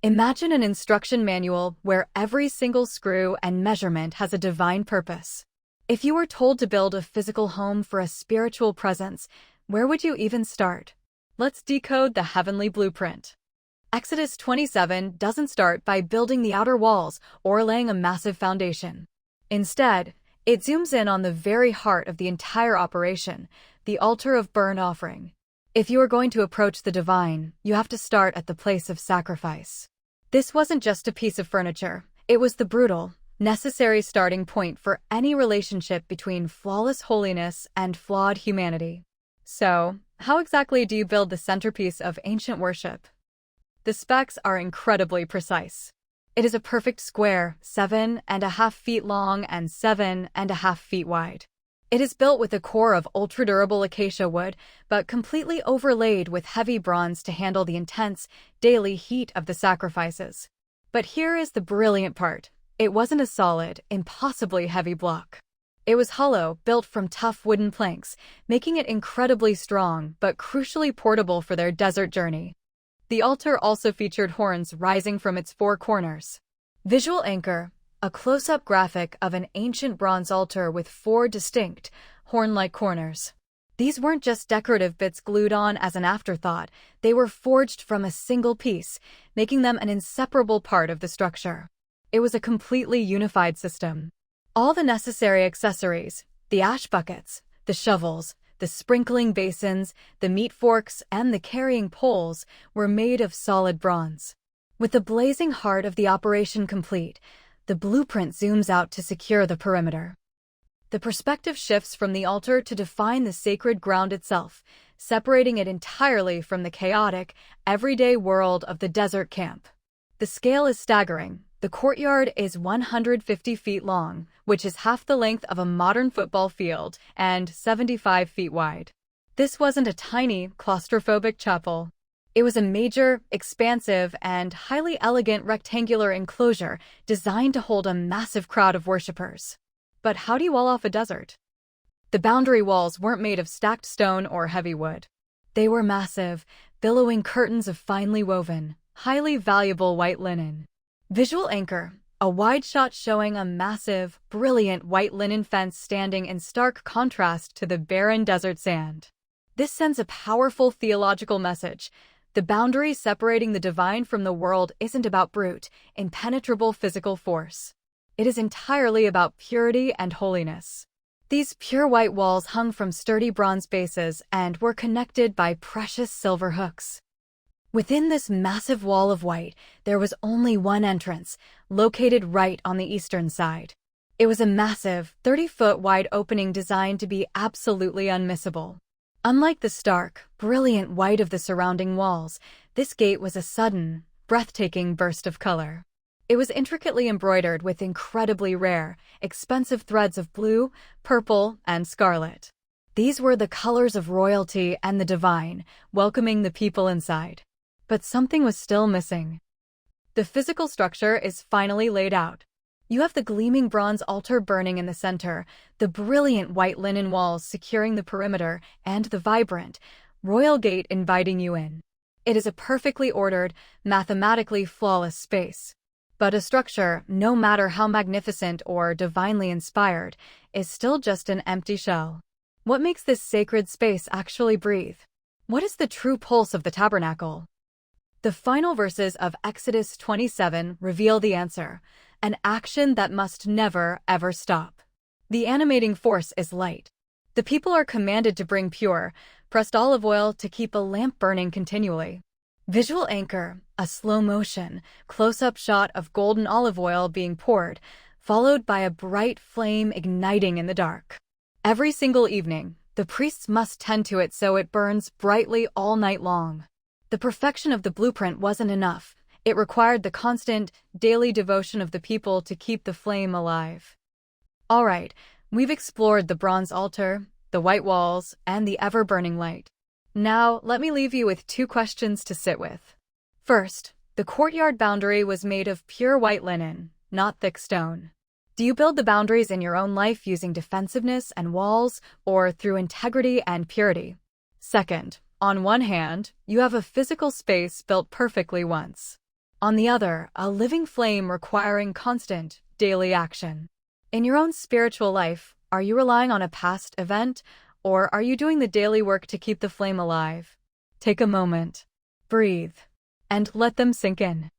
Imagine an instruction manual where every single screw and measurement has a divine purpose. If you were told to build a physical home for a spiritual presence, where would you even start? Let's decode the heavenly blueprint. Exodus 27 doesn't start by building the outer walls or laying a massive foundation. Instead, it zooms in on the very heart of the entire operation, the altar of burnt offering. If you are going to approach the divine, you have to start at the place of sacrifice. This wasn't just a piece of furniture, it was the brutal, necessary starting point for any relationship between flawless holiness and flawed humanity. So, how exactly do you build the centerpiece of ancient worship? The specs are incredibly precise. It is a perfect square, 7.5 feet long and 7.5 feet wide. It is built with a core of ultra-durable acacia wood, but completely overlaid with heavy bronze to handle the intense, daily heat of the sacrifices. But here is the brilliant part. It wasn't a solid, impossibly heavy block. It was hollow, built from tough wooden planks, making it incredibly strong, but crucially portable for their desert journey. The altar also featured horns rising from its four corners. Visual anchor, a close-up graphic of an ancient bronze altar with four distinct, horn-like corners. These weren't just decorative bits glued on as an afterthought, they were forged from a single piece, making them an inseparable part of the structure. It was a completely unified system. All the necessary accessories, the ash buckets, the shovels, the sprinkling basins, the meat forks, and the carrying poles were made of solid bronze. With the blazing heart of the operation complete, the blueprint zooms out to secure the perimeter. The perspective shifts from the altar to define the sacred ground itself, separating it entirely from the chaotic, everyday world of the desert camp. The scale is staggering. The courtyard is 150 feet long, which is half the length of a modern football field, and 75 feet wide. This wasn't a tiny, claustrophobic chapel. It was a major, expansive, and highly elegant rectangular enclosure designed to hold a massive crowd of worshippers. But how do you wall off a desert? The boundary walls weren't made of stacked stone or heavy wood. They were massive, billowing curtains of finely woven, highly valuable white linen. Visual anchor, a wide shot showing a massive, brilliant white linen fence standing in stark contrast to the barren desert sand. This sends a powerful theological message. The boundary separating the divine from the world isn't about brute, impenetrable physical force. It is entirely about purity and holiness. These pure white walls hung from sturdy bronze bases and were connected by precious silver hooks. Within this massive wall of white, there was only one entrance, located right on the eastern side. It was a massive, 30-foot wide opening designed to be absolutely unmissable. Unlike the stark, brilliant white of the surrounding walls, this gate was a sudden, breathtaking burst of color. It was intricately embroidered with incredibly rare, expensive threads of blue, purple, and scarlet. These were the colors of royalty and the divine, welcoming the people inside. But something was still missing. The physical structure is finally laid out. You have the gleaming bronze altar burning in the center, the brilliant white linen walls securing the perimeter, and the vibrant, royal gate inviting you in. It is a perfectly ordered, mathematically flawless space. But a structure, no matter how magnificent or divinely inspired, is still just an empty shell. What makes this sacred space actually breathe? What is the true pulse of the tabernacle? The final verses of Exodus 27 reveal the answer, an action that must never, ever stop. The animating force is light. The people are commanded to bring pure, pressed olive oil to keep a lamp burning continually. Visual anchor, a slow-motion, close-up shot of golden olive oil being poured, followed by a bright flame igniting in the dark. Every single evening, the priests must tend to it so it burns brightly all night long. The perfection of the blueprint wasn't enough. It required the constant, daily devotion of the people to keep the flame alive. All right, we've explored the bronze altar, the white walls, and the ever-burning light. Now, let me leave you with two questions to sit with. First, the courtyard boundary was made of pure white linen, not thick stone. Do you build the boundaries in your own life using defensiveness and walls, or through integrity and purity? Second, on one hand, you have a physical space built perfectly once. On the other, a living flame requiring constant, daily action. In your own spiritual life, are you relying on a past event, or are you doing the daily work to keep the flame alive? Take a moment, breathe, and let them sink in.